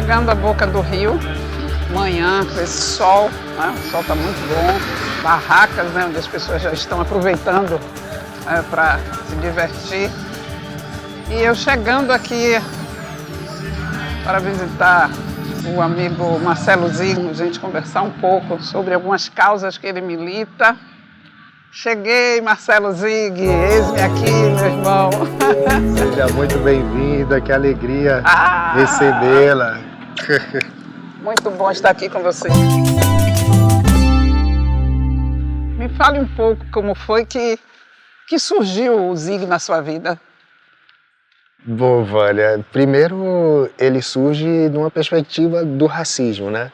chegando à boca do rio, manhã, com esse sol, né? O sol está muito bom, barracas, né? Onde as pessoas já estão aproveitando para se divertir. E eu chegando aqui para visitar o amigo Marcelo Zig, a gente conversar um pouco sobre algumas causas que ele milita. Cheguei, Marcelo Zig, eis-me aqui, meu irmão. Seja muito bem-vinda, que alegria recebê-la. Muito bom estar aqui com você. Me fale um pouco como foi que surgiu o Zig na sua vida. Bom, Vânia, primeiro ele surge numa perspectiva do racismo, né?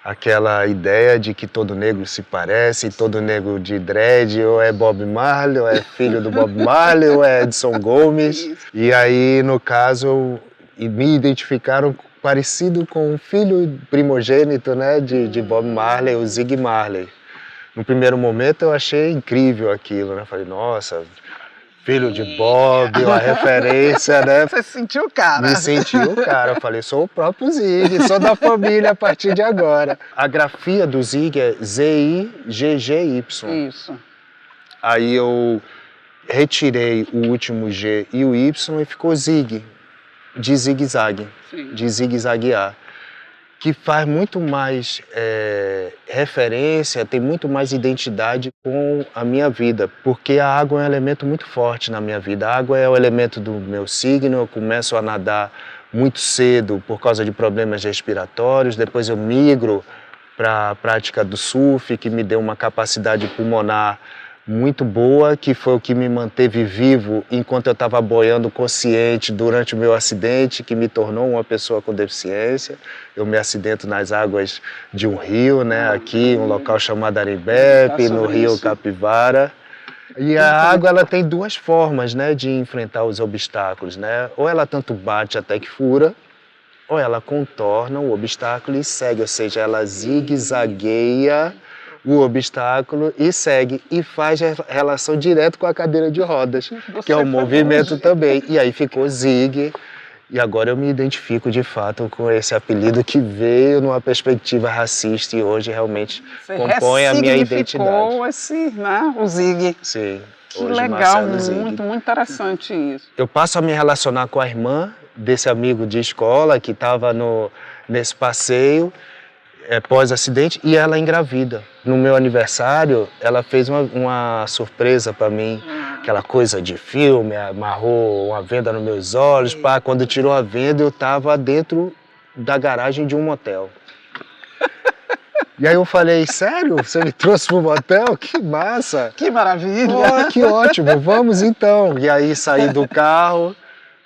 Aquela ideia de que todo negro se parece, todo negro de dread, ou é Bob Marley, ou é filho do Bob Marley, ou é Edson Gomes. E aí, no caso, me identificaram parecido com o filho primogênito, né, de Bob Marley, o Zig Marley. No primeiro momento eu achei incrível aquilo, né? Falei, nossa, filho de Bob, uma referência, né? Você sentiu o cara? Me senti o cara. Eu falei, sou o próprio Zig, sou da família a partir de agora. A grafia do Zig é Z-I-G-G-Y. Isso. Aí eu retirei o último G e o Y e ficou Zig, de zigue-zague, de zigue-zaguear. Que faz muito mais referência, tem muito mais identidade com a minha vida, porque a água é um elemento muito forte na minha vida. A água é o elemento do meu signo, eu começo a nadar muito cedo por causa de problemas respiratórios, depois eu migro para a prática do surf, que me deu uma capacidade pulmonar muito boa, que foi o que me manteve vivo enquanto eu estava boiando consciente durante o meu acidente, que me tornou uma pessoa com deficiência. Eu me acidento nas águas de um rio, né, aqui, um local chamado Arembepe, no rio Capivara. E a água, ela tem duas formas, né, de enfrentar os obstáculos, né? Ou ela tanto bate até que fura, ou ela contorna o obstáculo e segue, ou seja, ela zigue-zagueia o obstáculo e segue, e faz relação direto com a cadeira de rodas, que é um movimento também. E aí ficou Zig, e agora eu me identifico de fato com esse apelido que veio numa perspectiva racista e hoje realmente compõe a minha identidade. Esse, né, o Zig. Sim. Que legal, muito interessante isso. Eu passo a me relacionar com a irmã desse amigo de escola que estava nesse passeio, pós-acidente, e ela engravida. No meu aniversário, ela fez uma surpresa para mim, aquela coisa de filme, amarrou uma venda nos meus olhos, pá, quando tirou a venda eu estava dentro da garagem de um motel. E aí eu falei, sério? Você me trouxe para um motel? Que massa! Que maravilha! Oh, que ótimo, vamos então! E aí saí do carro,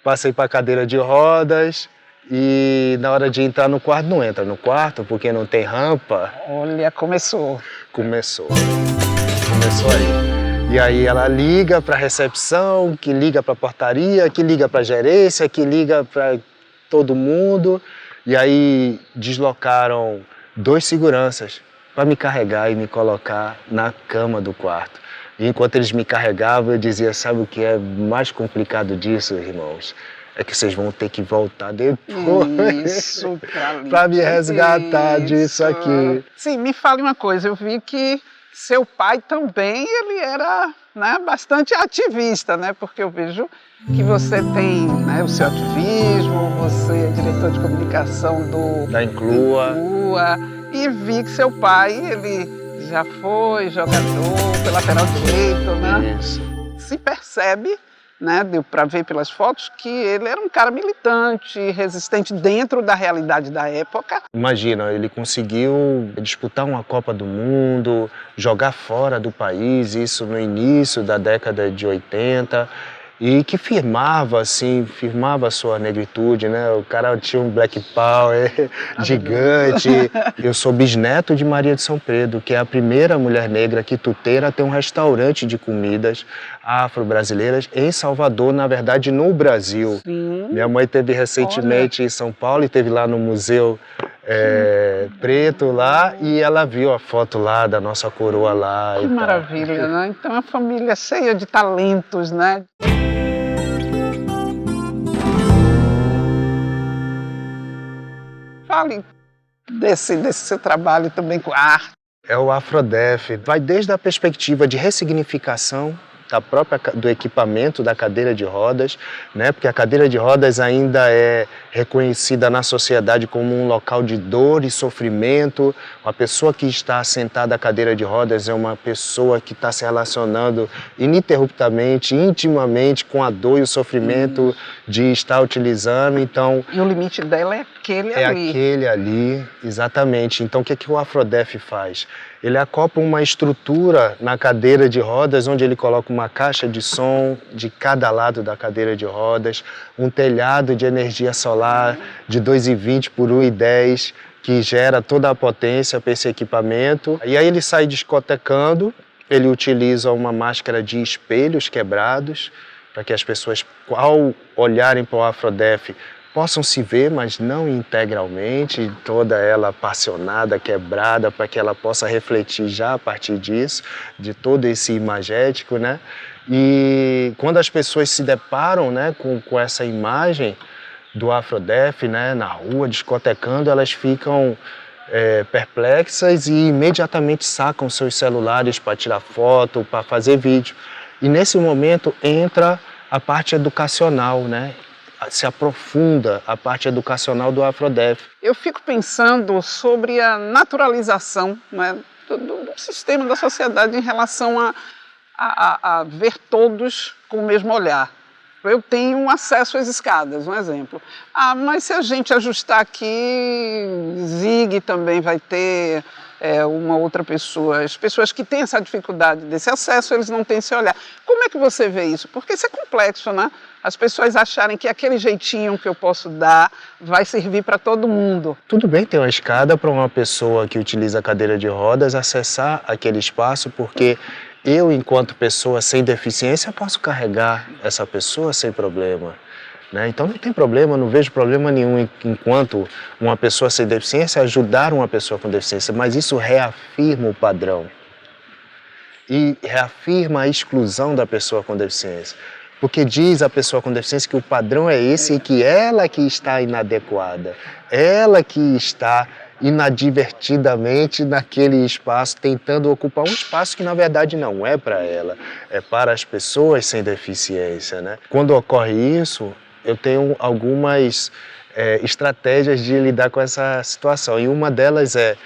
passei para a cadeira de rodas, e na hora de entrar no quarto, não entra no quarto porque não tem rampa. Olha, começou aí. E aí ela liga para a recepção, que liga para a portaria, que liga para a gerência, que liga para todo mundo. E aí deslocaram 2 seguranças para me carregar e me colocar na cama do quarto. E enquanto eles me carregavam, eu dizia, sabe o que é mais complicado disso, irmãos? É que vocês vão ter que voltar depois para me resgatar disso aqui. Sim, me fale uma coisa, eu vi que seu pai também, ele era, né, bastante ativista, né? Porque eu vejo que você tem, né, o seu ativismo, você é diretor de comunicação da Inclua. E vi que seu pai, ele já foi jogador pela lateral direito, né? Isso. Se percebe, né, deu para ver pelas fotos, que ele era um cara militante, resistente dentro da realidade da época. Imagina, ele conseguiu disputar uma Copa do Mundo, jogar fora do país, isso no início da década de 80, e que firmava a sua negritude, né? O cara tinha um black power gigante. Eu sou bisneto de Maria de São Pedro, que é a primeira mulher negra quituteira a ter um restaurante de comidas afro-brasileiras em Salvador, na verdade no Brasil. Sim. Minha mãe esteve recentemente em São Paulo e esteve lá no Museu Preto lá, e ela viu a foto lá da nossa coroa lá. Que maravilha, né? Então é uma família cheia de talentos, né? Fale desse seu trabalho também com a arte. É o Afrodef, vai desde a perspectiva de ressignificação do equipamento da cadeira de rodas, né? Porque a cadeira de rodas ainda é reconhecida na sociedade como um local de dor e sofrimento. Uma pessoa que está sentada à cadeira de rodas é uma pessoa que está se relacionando ininterruptamente, intimamente com a dor e o sofrimento de estar utilizando. Então, e o limite dela é aquele ali. É aquele ali, exatamente. Então, o que o Afrodef faz? Ele acopla uma estrutura na cadeira de rodas, onde ele coloca uma caixa de som de cada lado da cadeira de rodas, um telhado de energia solar de 2,20 por 1,10, que gera toda a potência para esse equipamento. E aí ele sai discotecando, ele utiliza uma máscara de espelhos quebrados, para que as pessoas, ao olharem para o Afrodef, possam se ver, mas não integralmente, toda ela apaixonada, quebrada, para que ela possa refletir já a partir disso, de todo esse imagético, né? E quando as pessoas se deparam, né, com essa imagem do Afrodef, né, na rua, discotecando, elas ficam perplexas e imediatamente sacam seus celulares para tirar foto, para fazer vídeo. E nesse momento entra a parte educacional, né? Se aprofunda a parte educacional do Afrodef. Eu fico pensando sobre a naturalização, né, do sistema da sociedade em relação a ver todos com o mesmo olhar. Eu tenho acesso às escadas, um exemplo. Mas se a gente ajustar aqui, Zig também vai ter uma outra pessoa. As pessoas que têm essa dificuldade desse acesso, eles não têm esse olhar. Como é que você vê isso? Porque isso é complexo, né? As pessoas acharem que aquele jeitinho que eu posso dar vai servir para todo mundo. Tudo bem ter uma escada para uma pessoa que utiliza a cadeira de rodas acessar aquele espaço, porque eu, enquanto pessoa sem deficiência, posso carregar essa pessoa sem problema, né? Então não tem problema, não vejo problema nenhum enquanto uma pessoa sem deficiência ajudar uma pessoa com deficiência, mas isso reafirma o padrão e reafirma a exclusão da pessoa com deficiência. Porque diz a pessoa com deficiência que o padrão é esse e que ela que está inadequada, ela que está inadvertidamente naquele espaço, tentando ocupar um espaço que na verdade não é para ela, é para as pessoas sem deficiência, né? Quando ocorre isso, eu tenho algumas estratégias de lidar com essa situação, e uma delas é: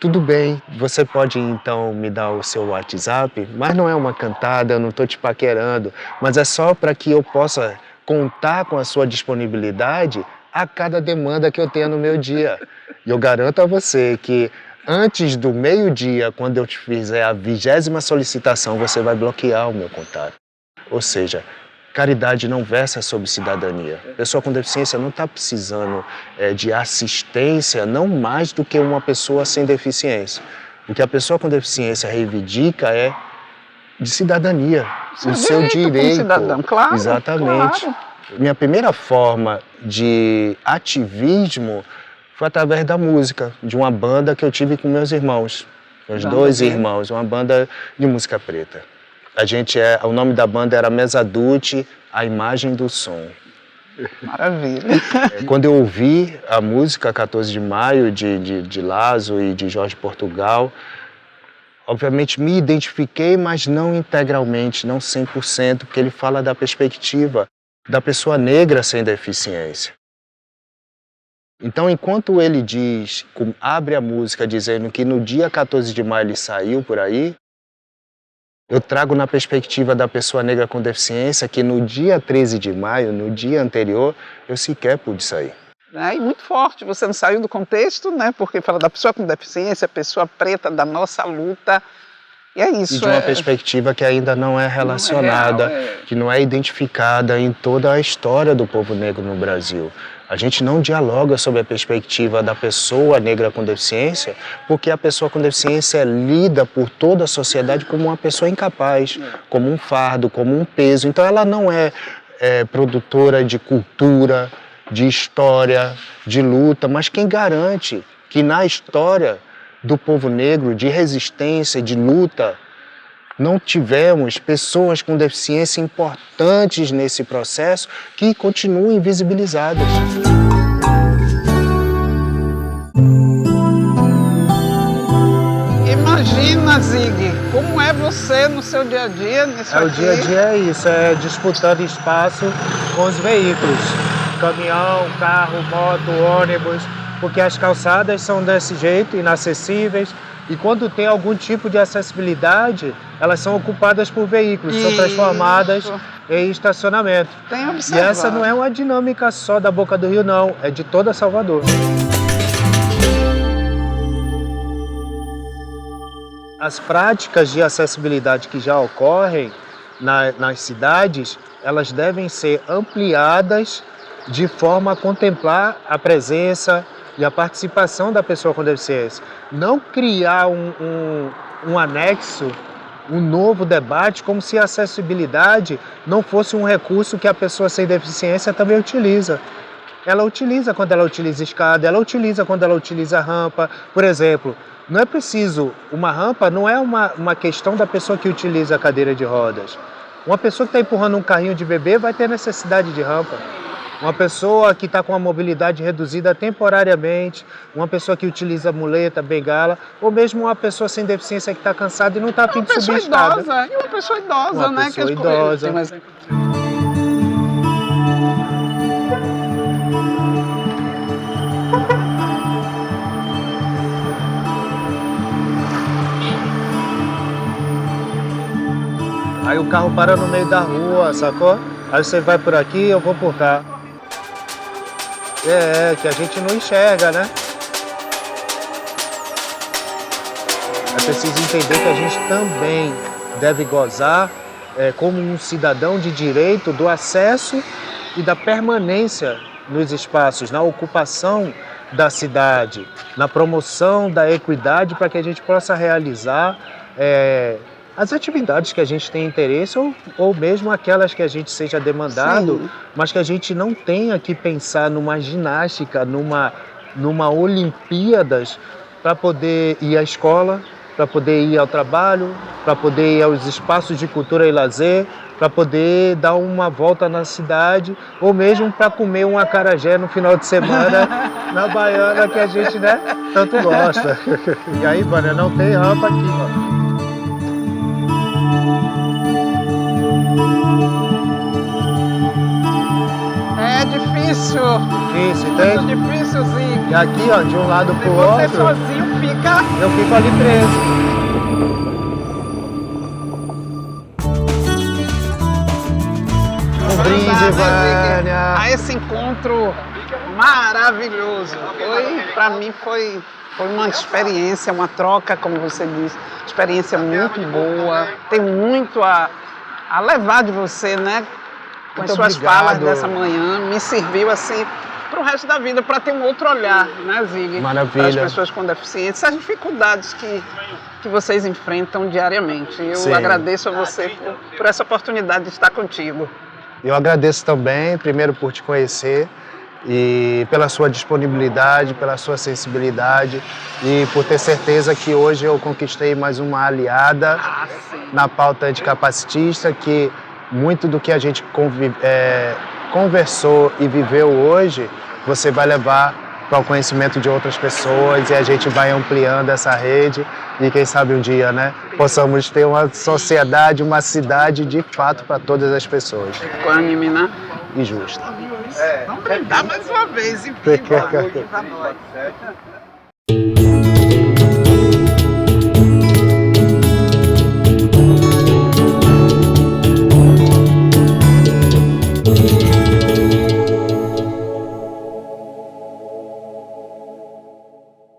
tudo bem, você pode então me dar o seu WhatsApp, mas não é uma cantada, eu não estou te paquerando, mas é só para que eu possa contar com a sua disponibilidade a cada demanda que eu tenha no meu dia. E eu garanto a você que antes do meio-dia, quando eu te fizer a 20ª solicitação, você vai bloquear o meu contato. Ou seja, caridade não versa sobre cidadania. A pessoa com deficiência não está precisando de assistência, não mais do que uma pessoa sem deficiência. O que a pessoa com deficiência reivindica é de cidadania, o seu direito. Cidadão, claro, exatamente. Claro. Minha primeira forma de ativismo foi através da música, de uma banda que eu tive com meus irmãos, meus dois irmãos, uma banda de música preta. O nome da banda era Mesadute, a imagem do som. Maravilha. Quando eu ouvi a música 14 de Maio, de Lazo e de Jorge Portugal, obviamente me identifiquei, mas não integralmente, não 100%, porque ele fala da perspectiva da pessoa negra sem deficiência. Então, enquanto ele abre a música dizendo que no dia 14 de maio ele saiu por aí, eu trago na perspectiva da pessoa negra com deficiência que no dia 13 de maio, no dia anterior, eu sequer pude sair. E muito forte, você não saiu do contexto, né? Porque fala da pessoa com deficiência, a pessoa preta, da nossa luta. E é isso. E de uma perspectiva que ainda não é relacionada, não é real, que não é identificada em toda a história do povo negro no Brasil. A gente não dialoga sobre a perspectiva da pessoa negra com deficiência, porque a pessoa com deficiência é lida por toda a sociedade como uma pessoa incapaz, como um fardo, como um peso. Então ela não é produtora de cultura, de história, de luta, mas quem garante que na história do povo negro, de resistência, de luta, não tivemos pessoas com deficiência importantes nesse processo que continuam invisibilizadas. Zig, como é você no seu dia a dia nisso aqui? O dia a dia é isso, é disputando espaço com os veículos. Caminhão, carro, moto, ônibus, porque as calçadas são desse jeito, inacessíveis, e quando tem algum tipo de acessibilidade, elas são ocupadas por veículos, são transformadas em estacionamento. Tem E observado. essa não é uma dinâmica só da Boca do Rio, não, é de toda Salvador. As práticas de acessibilidade que já ocorrem nas cidades, elas devem ser ampliadas de forma a contemplar a presença e a participação da pessoa com deficiência. Não criar um anexo, um novo debate, como se a acessibilidade não fosse um recurso que a pessoa sem deficiência também utiliza. Ela utiliza quando ela utiliza escada, ela utiliza quando ela utiliza rampa. Por exemplo, não é preciso, uma rampa não é uma questão da pessoa que utiliza a cadeira de rodas. Uma pessoa que está empurrando um carrinho de bebê vai ter necessidade de rampa. Uma pessoa que está com a mobilidade reduzida temporariamente, uma pessoa que utiliza muleta, bengala, ou mesmo uma pessoa sem deficiência que está cansada e não está a fim de subir escada. E uma pessoa idosa, Uma né? pessoa idosa. Aí o carro para no meio da rua, sacou? Aí você vai por aqui, eu vou por cá. Que a gente não enxerga, né? É preciso entender que a gente também deve gozar, como um cidadão de direito, do acesso e da permanência nos espaços, na ocupação da cidade, na promoção da equidade para que a gente possa realizar as atividades que a gente tem interesse ou mesmo aquelas que a gente seja demandado, sim, mas que a gente não tenha que pensar numa ginástica, numa Olimpíadas para poder ir à escola, para poder ir ao trabalho, para poder ir aos espaços de cultura e lazer, para poder dar uma volta na cidade ou mesmo para comer um acarajé no final de semana na Baiana que a gente, né, tanto gosta. E aí, mano, não tem rampa aqui, ó. É difícil. Difícil, tem? Muito difícil, Zig. E aqui, ó, de um lado pro outro. Você sozinho fica. Eu fico ali preso. Um brinde, Vânia. A esse encontro maravilhoso. Para mim foi uma experiência, uma troca, como você disse, experiência muito boa. Tem muito a levar de você, né? Com as suas falas dessa manhã, me serviu assim para o resto da vida, para ter um outro olhar, né, Zig? Maravilha. Para as pessoas com deficiência, as dificuldades que vocês enfrentam diariamente. Eu agradeço a você por essa oportunidade de estar contigo. Eu agradeço também, primeiro por te conhecer e pela sua disponibilidade, pela sua sensibilidade e por ter certeza que hoje eu conquistei mais uma aliada na pauta anticapacitista, que muito do que a gente conversou e viveu hoje, você vai levar para o conhecimento de outras pessoas e a gente vai ampliando essa rede e quem sabe um dia, né, possamos ter uma sociedade, uma cidade de fato para todas as pessoas. Equânime, né? E justa. Vamos brindar mais uma vez, em vivo, para nós.